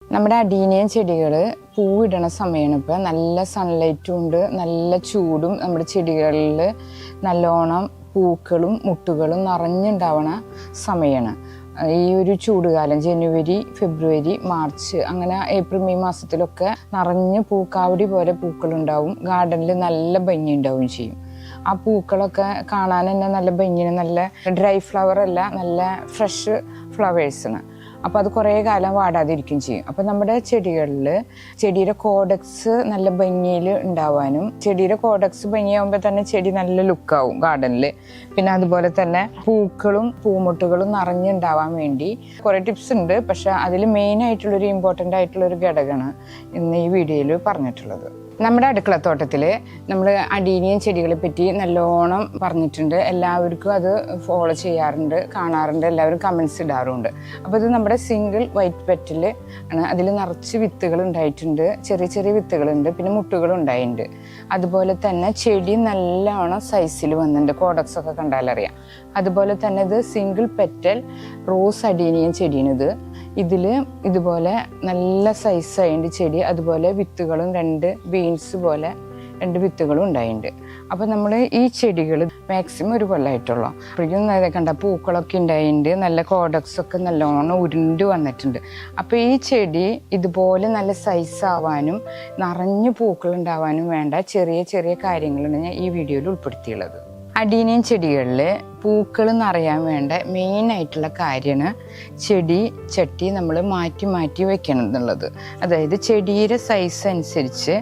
നമ്മുടെ അഡീനിയം ചെടികൾ പൂവിടണ സമയമാണ്. ഇപ്പോൾ നല്ല സൺലൈറ്റും ഉണ്ട്, നല്ല ചൂടും നമ്മുടെ ചെടികളിൽ നല്ലോണം പൂക്കളും മുട്ടുകളും നിറഞ്ഞുണ്ടാവണ സമയമാണ്. ഈ ഒരു ചൂടുകാലം ജനുവരി, ഫെബ്രുവരി, മാർച്ച് അങ്ങനെ ഏപ്രിൽ, മെയ് മാസത്തിലൊക്കെ നിറഞ്ഞ് പൂക്കാവടി പോലെ പൂക്കളുണ്ടാവും. ഗാർഡനിൽ നല്ല ഭംഗി ഉണ്ടാവുകയും ചെയ്യും. ആ പൂക്കളൊക്കെ കാണാൻ തന്നെ നല്ല ഭംഗിയാണ്. നല്ല ഡ്രൈ ഫ്ലവർ അല്ല, നല്ല ഫ്രഷ് ഫ്ലവേഴ്സാണ്. അപ്പോൾ അത് കുറേ കാലം വാടാതിരിക്കുകയും ചെയ്യും. അപ്പോൾ നമ്മുടെ ചെടികളിൽ ചെടിയുടെ കോഡക്സ് നല്ല ഭംഗിയിൽ ഉണ്ടാവാനും, ചെടിയുടെ കോഡക്സ് ഭംഗിയാകുമ്പോൾ തന്നെ ചെടി നല്ല ലുക്കാവും ഗാർഡനിൽ. പിന്നെ അതുപോലെ തന്നെ പൂക്കളും പൂമുട്ടുകളും നിറഞ്ഞുണ്ടാവാൻ വേണ്ടി കുറേ ടിപ്സ് ഉണ്ട്. പക്ഷെ അതിൽ മെയിനായിട്ടുള്ളൊരു ഇമ്പോർട്ടൻ്റ് ആയിട്ടുള്ളൊരു ഘടകമാണ് ഇന്ന് ഈ വീഡിയോയിൽ പറഞ്ഞിട്ടുള്ളത്. നമ്മുടെ അടുക്കളത്തോട്ടത്തിൽ നമ്മൾ അഡീനിയം ചെടികളെ പറ്റി നല്ലോണം പറഞ്ഞിട്ടുണ്ട്. എല്ലാവർക്കും അത് ഫോളോ ചെയ്യാറുണ്ട്, കാണാറുണ്ട്, എല്ലാവരും കമൻസ് ഇടാറുണ്ട്. അപ്പോൾ ഇത് നമ്മുടെ സിംഗിൾ വൈറ്റ് പെറ്റൽ ആണ്. അതിൽ നിറച്ച് വിത്തുകൾ ഉണ്ടായിട്ടുണ്ട്, ചെറിയ ചെറിയ വിത്തുകളുണ്ട്, പിന്നെ മുട്ടുകൾ ഉണ്ടായിട്ടുണ്ട്. അതുപോലെ തന്നെ ചെടി നല്ലോണം സൈസിൽ വന്നിട്ടുണ്ട്, കോഡക്സ് ഒക്കെ കണ്ടാലറിയാം. അതുപോലെ തന്നെ ഇത് സിംഗിൾ പെറ്റൽ റോസ് അഡീനിയം ചെടിയാണിത്. ഇതിൽ ഇതുപോലെ നല്ല സൈസായിട്ട് ചെടി, അതുപോലെ വിത്തുകളും 2 ബീൻസ് പോലെ 2 വിത്തുകളും ഉണ്ടായിട്ടുണ്ട്. അപ്പോൾ നമ്മൾ ഈ ചെടികൾ മാക്സിമം ഒരു കൊല്ലമായിട്ടുള്ളൂ. അപ്പോഴേക്കും കണ്ട പൂക്കളൊക്കെ ഉണ്ടായിട്ടുണ്ട്, നല്ല കോഡക്സൊക്കെ നല്ലോണം ഉരുണ്ട് വന്നിട്ടുണ്ട്. അപ്പോൾ ഈ ചെടി ഇതുപോലെ നല്ല സൈസാവാനും നിറഞ്ഞു പൂക്കൾ ഉണ്ടാവാനും വേണ്ട ചെറിയ ചെറിയ കാര്യങ്ങളാണ് ഞാൻ ഈ വീഡിയോയിൽ ഉൾപ്പെടുത്തിയുള്ളത്. അഡീനിയം ചെടികളിൽ പൂക്കൾ നിറയാൻ വേണ്ട മെയിനായിട്ടുള്ള കാര്യമാണ് ചെടി ചട്ടി നമ്മൾ മാറ്റി മാറ്റി വെക്കണം എന്നുള്ളത്. അതായത് ചെടിയുടെ സൈസ് അനുസരിച്ച്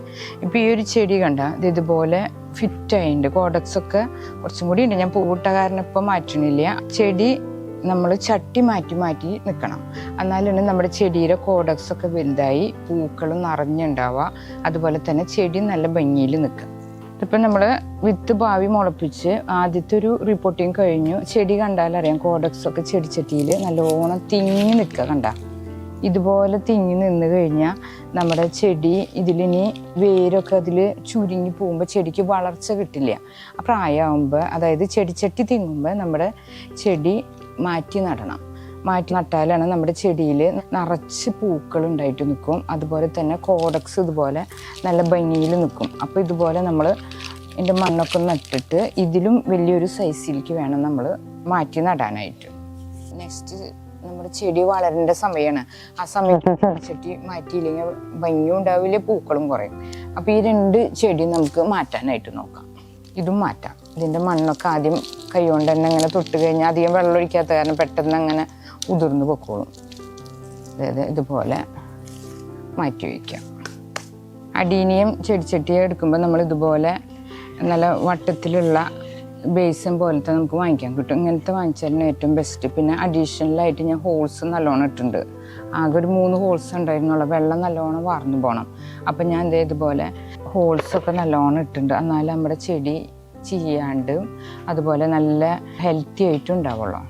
ഇപ്പോൾ ഈ ഒരു ചെടി കണ്ട ഇതുപോലെ ഫിറ്റായിട്ടുണ്ട്, കോഡക്സൊക്കെ കുറച്ചും കൂടി ഉണ്ട്. ഞാൻ പൂവിട്ട കാരണം ഇപ്പം മാറ്റണില്ല. ചെടി നമ്മൾ ചട്ടി മാറ്റി മാറ്റി നിൽക്കണം. എന്നാലാണ് നമ്മുടെ ചെടിയുടെ കോഡക്സൊക്കെ വലുതായി പൂക്കളും നിറഞ്ഞുണ്ടാവുക. അതുപോലെ തന്നെ ചെടി നല്ല ഭംഗിയിൽ നിൽക്കുക. ഇപ്പം നമ്മൾ വിത്ത് ഭാവി മുളപ്പിച്ച് ആദ്യത്തെ ഒരു റിപ്പോർട്ടിങ് കഴിഞ്ഞു. ചെടി കണ്ടാലറിയാം കോഡക്സൊക്കെ ചെടിച്ചട്ടിയിൽ നല്ലോണം തിങ്ങി നിൽക്കുക. കണ്ട ഇതുപോലെ തിങ്ങി നിന്ന് കഴിഞ്ഞാൽ നമ്മുടെ ചെടി ഇതിലിനി വേരൊക്കെ അതിൽ ചുരുങ്ങി പോകുമ്പോൾ ചെടിക്ക് വളർച്ച കിട്ടില്ല. പ്രായമാകുമ്പോൾ, അതായത് ചെടിച്ചട്ടി തിങ്ങുമ്പോൾ നമ്മുടെ ചെടി മാറ്റി നടണം. മാറ്റി നട്ടാലാണ് നമ്മുടെ ചെടിയിൽ നിറച്ച് പൂക്കൾ ഉണ്ടായിട്ട് നിൽക്കും. അതുപോലെ തന്നെ കോഡക്സ് ഇതുപോലെ നല്ല ഭംഗിയിൽ നിൽക്കും. അപ്പോൾ ഇതുപോലെ നമ്മൾ ഇതിൻ്റെ മണ്ണൊക്കെ നട്ടിട്ട് ഇതിലും വലിയൊരു സൈസിലേക്ക് വേണം നമ്മൾ മാറ്റി നടാനായിട്ട്. നെക്സ്റ്റ് നമ്മുടെ ചെടി വളരേണ്ട സമയമാണ്. ആ സമയത്ത് ചെടി മാറ്റിയില്ലെങ്കിൽ ഭംഗിയും ഉണ്ടാവില്ല, പൂക്കളും കുറയും. അപ്പോൾ ഈ 2 ചെടി നമുക്ക് മാറ്റാനായിട്ട് നോക്കാം. ഇതും മാറ്റാം. ഇതിൻ്റെ മണ്ണൊക്കെ ആദ്യം കൈകൊണ്ട് തന്നെ അങ്ങനെ തൊട്ട് കഴിഞ്ഞാൽ അധികം വെള്ളം ഒഴിക്കാത്ത കാരണം പെട്ടെന്ന് അങ്ങനെ ഉതിർന്ന് പൊക്കോളും. അതായത് ഇതുപോലെ മാറ്റി വയ്ക്കാം. അഡീനിയം ചെടിച്ചട്ടിയെ എടുക്കുമ്പോൾ നമ്മൾ ഇതുപോലെ നല്ല വട്ടത്തിലുള്ള ബേസിൻ പോലത്തെ നമുക്ക് വാങ്ങിക്കാൻ കിട്ടും. ഇങ്ങനത്തെ വാങ്ങിച്ചാലും ഏറ്റവും ബെസ്റ്റ്. പിന്നെ അഡീഷണലായിട്ട് ഞാൻ ഹോൾസ് നല്ലോണം ഇട്ടിട്ടുണ്ട്. ആകെ ഒരു 3 ഹോൾസ് ഉണ്ടായിരുന്നുള്ള, വെള്ളം നല്ലോണം വാർന്നു പോകണം. അപ്പം ഞാൻ ഇതുപോലെ ഹോൾസൊക്കെ നല്ലോണം ഇട്ടിട്ടുണ്ട്. എന്നാലും നമ്മുടെ ചെടി ചെയ്യാണ്ട് അതുപോലെ നല്ല ഹെൽത്തി ആയിട്ടും ഉണ്ടാവുള്ളൂ.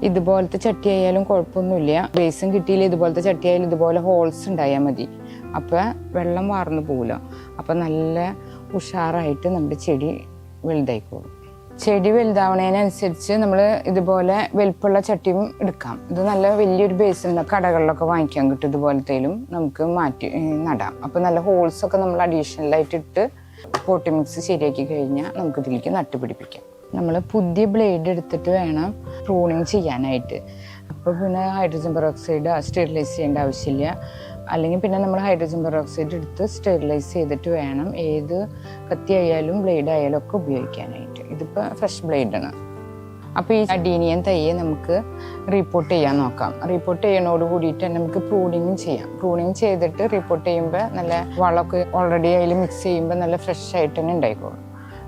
ഇതുപോലത്തെ ചട്ടി ആയാലും കുഴപ്പമൊന്നുമില്ല. ബേസും കിട്ടിയില്ല, ഇതുപോലത്തെ ചട്ടി ആയാലും ഇതുപോലെ ഹോൾസ് ഉണ്ടായാൽ മതി. അപ്പോൾ വെള്ളം വാർന്നു പോകില്ല. അപ്പോൾ നല്ല ഉഷാറായിട്ട് നമ്മുടെ ചെടി വലുതായിക്കോളും. ചെടി വലുതാവണതിനനുസരിച്ച് നമ്മൾ ഇതുപോലെ വലുപ്പമുള്ള ചട്ടിയും എടുക്കാം. ഇത് നല്ല വലിയൊരു ബേസിൻ കടകളിലൊക്കെ വാങ്ങിക്കാൻ കിട്ടും. ഇതുപോലത്തേലും നമുക്ക് മാറ്റി നടാം. അപ്പോൾ നല്ല ഹോൾസൊക്കെ നമ്മൾ അഡീഷണലായിട്ട് ഇട്ട് പോട്ടി മിക്സ് ശരിയാക്കി കഴിഞ്ഞാൽ നമുക്കിതിലേക്ക് നട്ടുപിടിപ്പിക്കാം. നമ്മൾ പുതിയ ബ്ലേഡ് എടുത്തിട്ട് വേണം പ്രൂണിങ് ചെയ്യാനായിട്ട്. അപ്പോൾ പിന്നെ ഹൈഡ്രജൻ പെറോക്സൈഡ് സ്റ്റെറിലൈസ് ചെയ്യേണ്ട ആവശ്യമില്ല. അല്ലെങ്കിൽ പിന്നെ നമ്മൾ ഹൈഡ്രജൻ പെറോക്സൈഡ് എടുത്ത് സ്റ്റെറിലൈസ് ചെയ്തിട്ട് വേണം ഏത് കത്തി ആയാലും ബ്ലേഡ് ആയാലും ഒക്കെ ഉപയോഗിക്കാനായിട്ട്. ഇതിപ്പോൾ ഫ്രഷ് ബ്ലേഡാണ്. അപ്പോൾ ഈ അഡീനിയം തൈയെ നമുക്ക് റിപ്പോർട്ട് ചെയ്യാൻ നോക്കാം. റിപ്പോർട്ട് ചെയ്യുന്നതോട് കൂടിയിട്ട് തന്നെ നമുക്ക് പ്രൂണിങ്ങും ചെയ്യാം. പ്രൂണിങ് ചെയ്തിട്ട് റിപ്പോർട്ട് ചെയ്യുമ്പോൾ നല്ല വളമൊക്കെ ഓൾറെഡി അതിൽ മിക്സ് ചെയ്യുമ്പോൾ നല്ല ഫ്രഷ് ആയിട്ട് തന്നെ ഉണ്ടായിക്കോളും.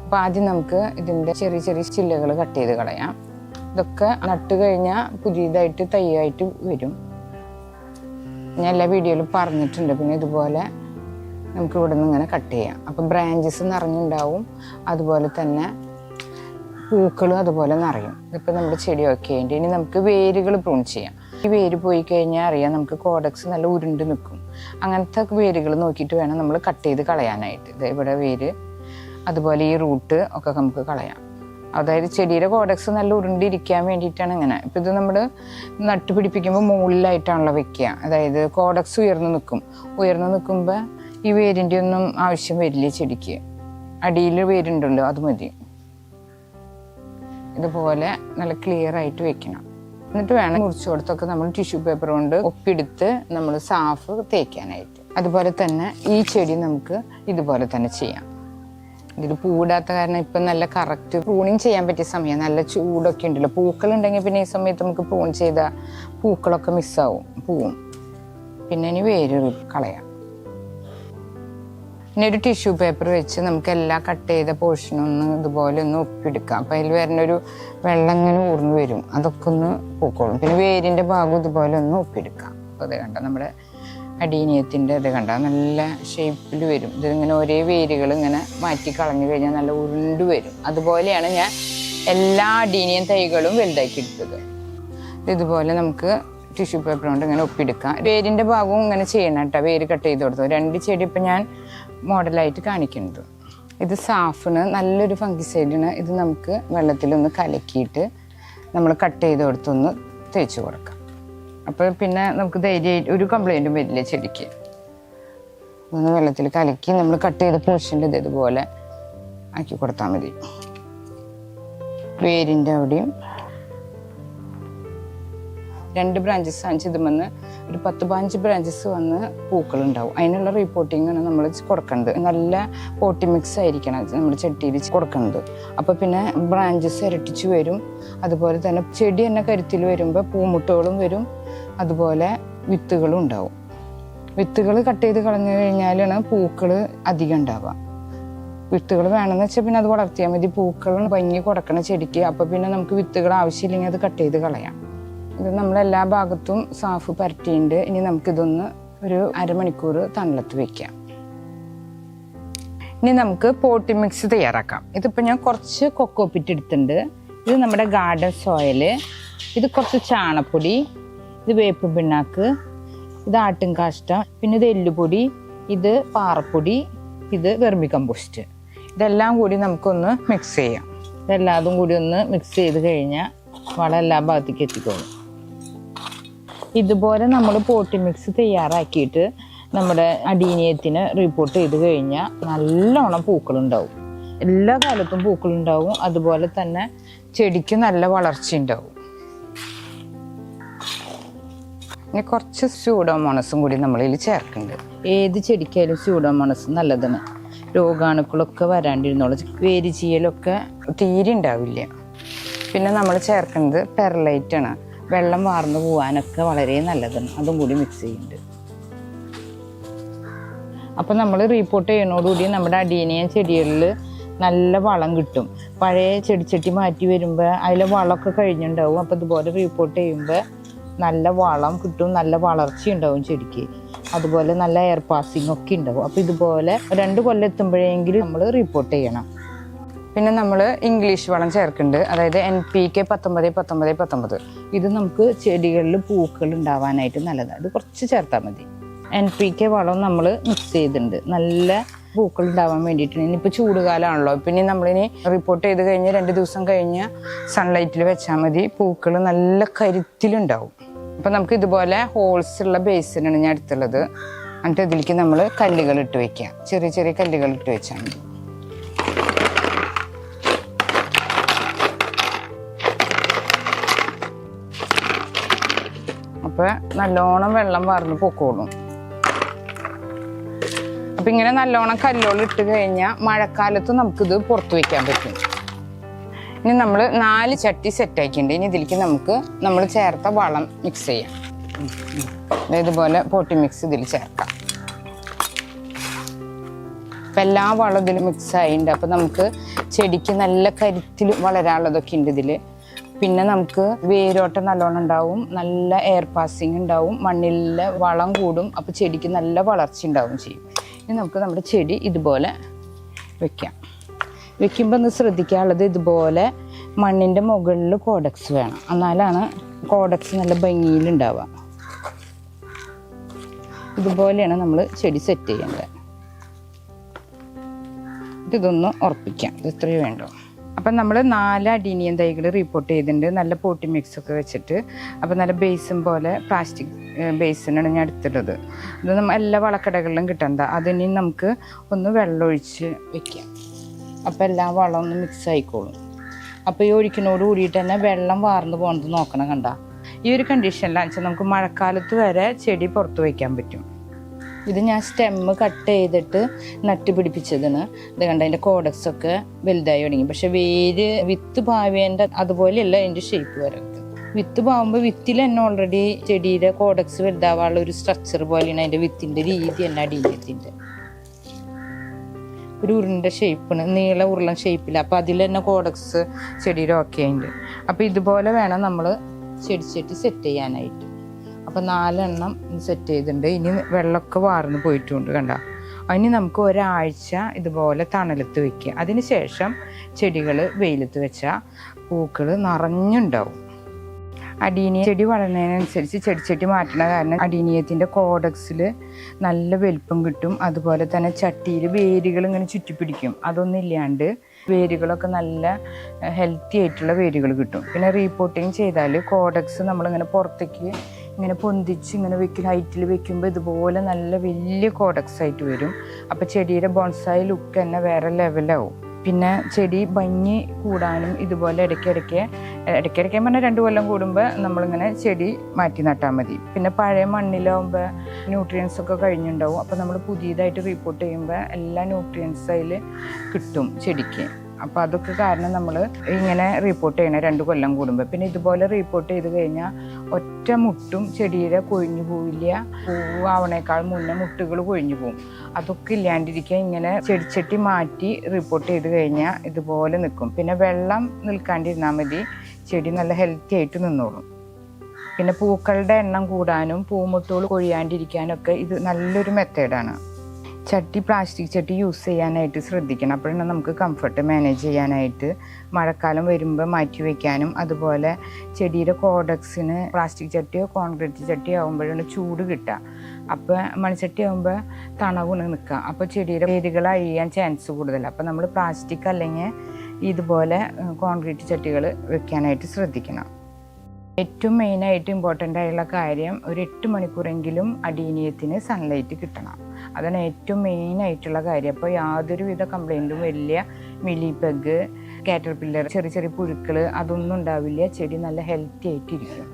അപ്പോൾ ആദ്യം നമുക്ക് ഇതിൻ്റെ ചെറിയ ചെറിയ ചില്ലകൾ കട്ട് ചെയ്ത് കളയാം. ഇതൊക്കെ നട്ട് കഴിഞ്ഞാൽ പുതിയതായിട്ട് തൈയായിട്ട് വരും. ഞാൻ എല്ലാ വീഡിയോയിലും പറഞ്ഞിട്ടുണ്ട്. പിന്നെ ഇതുപോലെ നമുക്ക് ഇവിടെ നിന്ന് ഇങ്ങനെ കട്ട് ചെയ്യാം. അപ്പം ബ്രാഞ്ചസ് നിറഞ്ഞുണ്ടാവും, അതുപോലെ തന്നെ പൂക്കളും അതുപോലെ നിറയും. ഇതിപ്പോൾ നമ്മുടെ ചെടി ഒക്കെ ഉണ്ട്. ഇനി നമുക്ക് വേരുകൾ പ്രൂൺ ചെയ്യാം. ഈ വേര് പോയി കഴിഞ്ഞാൽ അറിയാം നമുക്ക് കോഡക്സ് നല്ല ഉരുണ്ട് നിൽക്കും. അങ്ങനത്തെ വേരുകൾ നോക്കിയിട്ട് വേണം നമ്മൾ കട്ട് ചെയ്ത് കളയാനായിട്ട്. ഇവിടെ വേര്, അതുപോലെ ഈ റൂട്ട് ഒക്കെ നമുക്ക് കളയാം. അതായത് ചെടിയുടെ കോഡക്സ് നല്ല ഉരുണ്ടിരിക്കാൻ വേണ്ടിയിട്ടാണ് ഇങ്ങനെ. ഇപ്പം ഇത് നമ്മൾ നട്ട് പിടിപ്പിക്കുമ്പോൾ മുകളിലായിട്ടാണല്ലോ വെക്കുക. അതായത് കോഡക്സ് ഉയർന്നു നിൽക്കുമ്പോൾ ഈ വേരിൻ്റെ ഒന്നും ആവശ്യം വരില്ല ചെടിക്ക്. അടിയിൽ വേരുണ്ടല്ലോ, അത് മതി. ഇതുപോലെ നല്ല ക്ലിയർ ആയിട്ട് വെക്കണം. എന്നിട്ട് വേണം മുറിച്ചു കൊടുത്തൊക്കെ നമ്മൾ ടിഷ്യൂ പേപ്പർ കൊണ്ട് ഒപ്പിയെടുത്ത് നമ്മൾ സാഫ് തേക്കാനായിട്ട്. അതുപോലെ തന്നെ ഈ ചെടി നമുക്ക് ഇതുപോലെ തന്നെ ചെയ്യാം. ഇതിൽ പൂവിടാത്ത കാരണം ഇപ്പം നല്ല കറക്റ്റ് പ്രൂണിങ് ചെയ്യാൻ പറ്റിയ സമയം. നല്ല ചൂടൊക്കെ ഉണ്ടല്ലോ. പൂക്കളുണ്ടെങ്കിൽ പിന്നെ ഈ സമയത്ത് നമുക്ക് പ്രൂൺ ചെയ്താൽ പൂക്കളൊക്കെ മിസ്സാവും, പൂവും. പിന്നെ ഇനി വേര് കളയാം. ഇനി ഒരു ടിഷ്യൂ പേപ്പർ വെച്ച് നമുക്ക് എല്ലാ കട്ട് ചെയ്ത പോർഷനൊന്ന് ഇതുപോലെ ഒന്ന് ഒപ്പിയെടുക്കാം. അപ്പം അതിൽ വരുന്നൊരു വെള്ളം ഇങ്ങനെ ഊർന്നു വരും, അതൊക്കെ ഒന്ന് പൂക്കോളും. പിന്നെ വേരിൻ്റെ ഭാഗം ഇതുപോലെ ഒന്ന് ഒപ്പിയെടുക്കാം. അപ്പോൾ അത് കണ്ട നമ്മുടെ അടീനിയത്തിൻ്റെ ഇത് കണ്ട നല്ല ഷേപ്പിൽ വരും. ഇതിങ്ങനെ ഒരേ വേരുകൾ ഇങ്ങനെ മാറ്റി കളഞ്ഞു കഴിഞ്ഞാൽ നല്ല ഉരുണ്ട് വരും. അതുപോലെയാണ് ഞാൻ എല്ലാ അടീനിയൻ തൈകളും വലുതാക്കി എടുത്തത്. ഇതുപോലെ നമുക്ക് ടിഷ്യൂ പേപ്പർ കൊണ്ട് ഇങ്ങനെ ഒപ്പിയെടുക്കാം. വേരിൻ്റെ ഭാഗവും ഇങ്ങനെ ചെയ്യണം കേട്ടോ. വേര് കട്ട് ചെയ്ത് കൊടുത്തു. 2 ചെടി ഇപ്പം ഞാൻ മോഡലായിട്ട് കാണിക്കുന്നത്. ഇത് സാഫിന് നല്ലൊരു ഫംഗിസൈഡിന്. ഇത് നമുക്ക് വെള്ളത്തിലൊന്ന് കലക്കിയിട്ട് നമ്മൾ കട്ട് ചെയ്ത് കൊടുത്തൊന്ന് തേച്ച് കൊടുക്കാം. അപ്പോൾ പിന്നെ നമുക്ക് ധൈര്യമായിട്ട് ഒരു കംപ്ലൈൻറ്റും വരില്ല ചെടിക്ക്. ഒന്ന് വെള്ളത്തിൽ കലക്കി നമ്മൾ കട്ട് ചെയ്ത പോർഷനിൽ ഇതുപോലെ ആക്കി കൊടുത്താൽ മതി. വേരിൻ്റെ അവിടെയും 2 ബ്രാഞ്ചസ് ആണ്. ഇത് വന്ന് ഒരു 10-15 ബ്രാഞ്ചസ് വന്ന് പൂക്കളുണ്ടാവും. അതിനുള്ള റിപ്പോർട്ടിങ്ങാണ് നമ്മൾ കൊടുക്കേണ്ടത്. നല്ല പോട്ടി മിക്സ് ആയിരിക്കണം നമ്മൾ ചട്ടിയിൽ കൊടുക്കുന്നത്. അപ്പോൾ പിന്നെ ബ്രാഞ്ചസ് ഇരട്ടിച്ച് വരും. അതുപോലെ തന്നെ ചെടി തന്നെ കരുത്തിൽ വരുമ്പോൾ പൂമുട്ടുകളും വരും. അതുപോലെ വിത്തുകളും ഉണ്ടാവും. വിത്തുകൾ കട്ട് ചെയ്ത് കളഞ്ഞു കഴിഞ്ഞാലാണ് പൂക്കൾ അധികം ഉണ്ടാവുക. വിത്തുകൾ വേണമെന്ന് വെച്ചാൽ പിന്നെ അത് വളർത്തിയാൽ മതി. പൂക്കൾ ഭംഗി കൊടുക്കണം ചെടിക്ക്. അപ്പോൾ പിന്നെ നമുക്ക് വിത്തുകൾ ആവശ്യമില്ലെങ്കിൽ അത് കട്ട് ചെയ്ത് കളയാം. ഇത് നമ്മളെല്ലാ ഭാഗത്തും സാഫ് പരട്ടിയിട്ടുണ്ട്. ഇനി നമുക്കിതൊന്ന് ഒരു അരമണിക്കൂർ തണലത്ത് വെക്കാം. ഇനി നമുക്ക് പോട്ടി മിക്സ് തയ്യാറാക്കാം. ഇതിപ്പോൾ ഞാൻ കുറച്ച് കൊക്കോപ്പിറ്റ് എടുത്തിട്ടുണ്ട്. ഇത് നമ്മുടെ ഗാർഡൻ സോയില്, ഇത് കുറച്ച് ചാണപ്പൊടി, ഇത് വേപ്പ് പിണ്ണാക്ക്, ഇത് ആട്ടും കാഷ്ടം, പിന്നെ ഇത് എല്ലുപൊടി, ഇത് പാറപ്പൊടി, ഇത് വെർമി കമ്പോസ്റ്റ്. ഇതെല്ലാം കൂടി നമുക്കൊന്ന് മിക്സ് ചെയ്യാം. ഇതെല്ലാതും കൂടി ഒന്ന് മിക്സ് ചെയ്ത് കഴിഞ്ഞാൽ വളം എല്ലാ ഭാഗത്തേക്ക് എത്തിക്കോളും. ഇതുപോലെ നമ്മൾ പോട്ടി മിക്സ് തയ്യാറാക്കിയിട്ട് നമ്മുടെ അടീനിയത്തിന് റിപ്പോർട്ട് ചെയ്ത് കഴിഞ്ഞാൽ നല്ലോണം പൂക്കളുണ്ടാവും. എല്ലാ കാലത്തും പൂക്കളുണ്ടാവും. അതുപോലെ തന്നെ ചെടിക്ക് നല്ല വളർച്ച ഉണ്ടാവും. ഇനി കുറച്ച് സ്യൂഡോമോണസും കൂടി നമ്മളിൽ ചേർക്കുന്നുണ്ട്. ഏത് ചെടിക്കായാലും സ്യൂഡോമോണസ് നല്ലതാണ്. രോഗാണുക്കളൊക്കെ വരാണ്ടിരുന്നോളൂ. വേര് ചീയലൊക്കെ തീരെ ഉണ്ടാവില്ല. പിന്നെ നമ്മൾ ചേർക്കുന്നത് പെർലൈറ്റാണ്. വെള്ളം വാർന്നു പോകാനൊക്കെ വളരെ നല്ലതാണ്. അതും കൂടി മിക്സ് ചെയ്യുന്നുണ്ട്. അപ്പോൾ നമ്മൾ റിപ്പോർട്ട് ചെയ്യുന്നതോടുകൂടി നമ്മുടെ അടീനിയൻ ചെടികളിൽ നല്ല വളം കിട്ടും. പഴയ ചെടിച്ചട്ടി മാറ്റി വരുമ്പോൾ അതിലെ വളമൊക്കെ കഴിഞ്ഞിട്ടുണ്ടാവും. അപ്പോൾ ഇതുപോലെ റിപ്പോർട്ട് ചെയ്യുമ്പോൾ നല്ല വളം കിട്ടും, നല്ല വളർച്ച ഉണ്ടാവും ചെടിക്ക്. അതുപോലെ നല്ല എയർ പാസിംഗ് ഒക്കെ ഉണ്ടാവും. അപ്പോൾ ഇതുപോലെ 2 കൊല്ലം എത്തുമ്പോഴെങ്കിലും നമ്മൾ റിപ്പോർട്ട് ചെയ്യണം. പിന്നെ നമ്മൾ ഇംഗ്ലീഷ് വളം ചേർക്കുന്നുണ്ട്. അതായത് NPK 19-19-19. ഇത് നമുക്ക് ചെടികളിൽ പൂക്കൾ ഉണ്ടാവാനായിട്ട് നല്ലതാണ്. ഇത് കുറച്ച് ചേർത്താൽ മതി. NPK വളം നമ്മൾ മിക്സ് ചെയ്തിട്ടുണ്ട്. നല്ല പൂക്കൾ ഉണ്ടാവാൻ വേണ്ടിയിട്ടാണ്. ഇനിയിപ്പോൾ ചൂടുകാലമാണല്ലോ. പിന്നെ നമ്മളിനി റിപ്പോർട്ട് ചെയ്ത് കഴിഞ്ഞ് 2 ദിവസം കഴിഞ്ഞ് സൺലൈറ്റിൽ വെച്ചാൽ മതി. പൂക്കൾ നല്ല കരുത്തിലുണ്ടാവും. അപ്പം നമുക്ക് ഇതുപോലെ ഹോൾസ് ഉള്ള ബേസിനാണ് ഞാൻ എടുത്തുള്ളത്. എന്നിട്ട് ഇതിലേക്ക് നമ്മൾ കല്ലുകൾ ഇട്ട് വയ്ക്കാം. ചെറിയ ചെറിയ കല്ലുകൾ ഇട്ട് വെച്ചാൽ മതി. അപ്പോൾ നല്ലോണം വെള്ളം വാർന്ന് പൊക്കോളും. അപ്പം ഇങ്ങനെ നല്ലോണം കല്ലുകൾ ഇട്ട് കഴിഞ്ഞാൽ മഴക്കാലത്ത് നമുക്കിത് പുറത്ത് വയ്ക്കാൻ പറ്റും. ഇനി നമ്മൾ 4 ചട്ടി സെറ്റാക്കിയിട്ടുണ്ട്. ഇനി ഇതിലേക്ക് നമുക്ക് നമ്മൾ ചേർത്ത വളം മിക്സ് ചെയ്യാം. ഇതുപോലെ പോട്ടി മിക്സ് ഇതിൽ ചേർക്കാം. അപ്പം എല്ലാ വളം ഇതിൽ മിക്സ് ആയിട്ടുണ്ട്. അപ്പം നമുക്ക് ചെടിക്ക് നല്ല കരുത്തിൽ വളരാനുള്ളതൊക്കെ ഉണ്ട് ഇതിൽ. പിന്നെ നമുക്ക് വേരോട്ടം നല്ലോണം ഉണ്ടാവും, നല്ല എയർ പാസിങ് ഉണ്ടാവും, മണ്ണിലെ വളം കൂടും. അപ്പോൾ ചെടിക്ക് നല്ല വളർച്ച ഉണ്ടാവും ചെയ്യും. ഇനി നമുക്ക് നമ്മുടെ ചെടി ഇതുപോലെ വെക്കാം. വെക്കുമ്പോൾ ഒന്ന് ശ്രദ്ധിക്കാനുള്ളത്, ഇതുപോലെ മണ്ണിൻ്റെ മുകളിൽ കോഡക്സ് വേണം. എന്നാലാണ് കോഡക്സ് നല്ല ഭംഗിയിലുണ്ടാവുക. ഇതുപോലെയാണ് നമ്മൾ ചെടി സെറ്റ് ചെയ്യേണ്ടത്. ഇതൊന്ന് ഉറപ്പിക്കാം. ഇത് ഇത്രയും വേണ്ടോ. അപ്പം നമ്മൾ 4 അഡീനിയം തൈകൾ റിപ്പോർട്ട് ചെയ്തിട്ടുണ്ട്, നല്ല പോട്ടി മിക്സ് ഒക്കെ വെച്ചിട്ട്. അപ്പം നല്ല ബേസും പോലെ പ്ലാസ്റ്റിക് ബേസിനാണ് ഞാൻ എടുത്തിട്ടത്. ഇത് നമ്മൾ എല്ലാ വളക്കടകളിലും കിട്ടണ്ട. അതിനി നമുക്ക് ഒന്ന് വെള്ളമൊഴിച്ച് വെക്കാം. അപ്പം എല്ലാ വളം ഒന്ന് മിക്സ് ആയിക്കോളും. അപ്പോൾ ഈ ഒഴിക്കുന്നോട് കൂടിയിട്ട് തന്നെ വെള്ളം വാർന്ന് പോകുന്നത് നോക്കണം. കണ്ട ഈ ഒരു കണ്ടീഷനിലാണെന്ന് വെച്ചാൽ നമുക്ക് മഴക്കാലത്ത് വരെ ചെടി പുറത്ത് വയ്ക്കാൻ പറ്റും. ഇത് ഞാൻ സ്റ്റെമ്മ് കട്ട് ചെയ്തിട്ട് നട്ട് പിടിപ്പിച്ചതാണ്. ഇത് കണ്ട അതിൻ്റെ കോഡക്സൊക്കെ വലുതായി തുടങ്ങി. പക്ഷെ വിത്ത് പാവേൻ്റെ അതുപോലെയല്ല അതിൻ്റെ ഷേപ്പ് വരുന്നത്. വിത്ത് പാവുമ്പോൾ വിത്തിൽ തന്നെ ഓൾറെഡി ചെടിയുടെ കോഡക്സ് വലുതാവാനുള്ള ഒരു സ്ട്രക്ചർ പോലെയാണ് അതിൻ്റെ വിത്തിൻ്റെ രീതി തന്നെ. അടീനിയത്തിൻ്റെ ഒരു ഉരുണ്ട ഷേപ്പാണ്, നീള ഉരുളൻ ഷേപ്പില്ല. അപ്പോൾ അതിൽ തന്നെ കോഡക്സ് ചെടിയുടെ ഓക്കെ ഉണ്ട്. അപ്പോൾ ഇതുപോലെ വേണം നമ്മൾ ചെടി സെറ്റ് ചെയ്യാനായിട്ട്. അപ്പോൾ 4 എണ്ണം സെറ്റ് ചെയ്തിട്ടുണ്ട്. ഇനി വെള്ളമൊക്കെ വാർന്ന് പോയിട്ടുണ്ട്. കണ്ട അതിന് നമുക്ക് ഒരാഴ്ച ഇതുപോലെ തണലത്ത് വയ്ക്കുക. അതിന് ശേഷം ചെടികൾ വെയിലത്ത് വെച്ചാൽ പൂക്കൾ നിറഞ്ഞുണ്ടാവും. അടീനിയ ചെടി വളരുന്നതിനനുസരിച്ച് ചെടി മാറ്റണ കാരണം അടീനിയത്തിൻ്റെ കോഡക്സിൽ നല്ല വലിപ്പം കിട്ടും. അതുപോലെ തന്നെ ചട്ടിയിൽ വേരുകൾ ഇങ്ങനെ ചുറ്റിപ്പിടിക്കും. അതൊന്നും ഇല്ലാണ്ട് വേരുകളൊക്കെ നല്ല ഹെൽത്തി ആയിട്ടുള്ള വേരുകൾ കിട്ടും. പിന്നെ റീപോർട്ടിങ് ചെയ്താൽ കോഡക്സ് നമ്മളിങ്ങനെ പുറത്തേക്ക് ഇങ്ങനെ പൊന്തിച്ച് ഇങ്ങനെ ഹൈറ്റിൽ വെക്കുമ്പോൾ ഇതുപോലെ നല്ല വലിയ കോഡക്സ് ആയിട്ട് വരും. അപ്പോൾ ചെടിയുടെ ബോൺസായി ലുക്ക് തന്നെ വേറെ ലെവലാവും. പിന്നെ ചെടി ഭംഗി കൂടാനും ഇതുപോലെ ഇടയ്ക്കിടയ്ക്ക് പറഞ്ഞാൽ 2 കൊല്ലം കൂടുമ്പോൾ നമ്മളിങ്ങനെ ചെടി മാറ്റി നട്ടാൽ മതി. പിന്നെ പഴയ മണ്ണിലാവുമ്പോൾ ന്യൂട്രിയൻസ് ഒക്കെ കഴിഞ്ഞിട്ടുണ്ടാവും. അപ്പോൾ നമ്മൾ പുതിയതായിട്ട് റിപ്പോർട്ട് ചെയ്യുമ്പോൾ എല്ലാ ന്യൂട്രിയൻസ് അതിൽ കിട്ടും ചെടിക്ക്. അപ്പോൾ അതൊക്കെ കാരണം നമ്മൾ ഇങ്ങനെ റിപ്പോർട്ട് ചെയ്യണം 2 കൊല്ലം കൂടുമ്പോൾ. പിന്നെ ഇതുപോലെ റിപ്പോർട്ട് ചെയ്ത് കഴിഞ്ഞാൽ ഒറ്റ മുട്ടും ചെടിയുടെ കൊഴിഞ്ഞു പോവില്ല. പൂവാവണേക്കാൾ മുന്നേ മുട്ടുകൾ കൊഴിഞ്ഞു പോകും. അതൊക്കെ ഇല്ലാണ്ടിരിക്കാൻ ഇങ്ങനെ ചെടിച്ചട്ടി മാറ്റി റിപ്പോർട്ട് ചെയ്ത് കഴിഞ്ഞാൽ ഇതുപോലെ നിൽക്കും. പിന്നെ വെള്ളം നിൽക്കാണ്ടിരുന്നാൽ മതി, ചെടി നല്ല ഹെൽത്തി ആയിട്ട് നിന്നോളും. പിന്നെ പൂക്കളുടെ എണ്ണം കൂടാനും പൂമുട്ടുകൾ കൊഴിയാണ്ടിരിക്കാനും ഒക്കെ ഇത് നല്ലൊരു മെത്തേഡാണ്. പ്ലാസ്റ്റിക് ചട്ടി യൂസ് ചെയ്യാനായിട്ട് ശ്രദ്ധിക്കണം. അപ്പോഴാണ് നമുക്ക് കംഫർട്ട് മാനേജ് ചെയ്യാനായിട്ട്. മഴക്കാലം വരുമ്പോൾ മാറ്റി വയ്ക്കാനും. അതുപോലെ ചെടിയുടെ കോഡക്സിന് പ്ലാസ്റ്റിക് ചട്ടിയോ കോൺക്രീറ്റ് ചട്ടിയോ ആകുമ്പോഴാണ് ചൂട് കിട്ടുക. അപ്പോൾ മൺചട്ടി ആകുമ്പോൾ തണവുണ് നിൽക്കുക. അപ്പോൾ ചെടിയുടെ വേരുകൾ അഴിയാൻ ചാൻസ് കൂടുതലാണ്. അപ്പോൾ നമ്മൾ പ്ലാസ്റ്റിക് അല്ലെങ്കിൽ ഇതുപോലെ കോൺക്രീറ്റ് ചട്ടികൾ വെക്കാനായിട്ട് ശ്രദ്ധിക്കണം. ഏറ്റവും മെയിനായിട്ട് ഇമ്പോർട്ടൻ്റ് ആയിട്ടുള്ള കാര്യം ഒരു 8 മണിക്കൂറെങ്കിലും അടീനിയത്തിന് സൺലൈറ്റ് കിട്ടണം. അതാണ് ഏറ്റവും മെയിനായിട്ടുള്ള കാര്യം. അപ്പോൾ യാതൊരുവിധ കംപ്ലൈൻറ്റും വലിയ മിലിപെഗ്, കാറ്റർപില്ലർ, ചെറിയ പുഴുക്കൾ അതൊന്നും ഉണ്ടാവില്ല. ചെടി നല്ല ഹെൽത്തി ആയിട്ടിരിക്കും.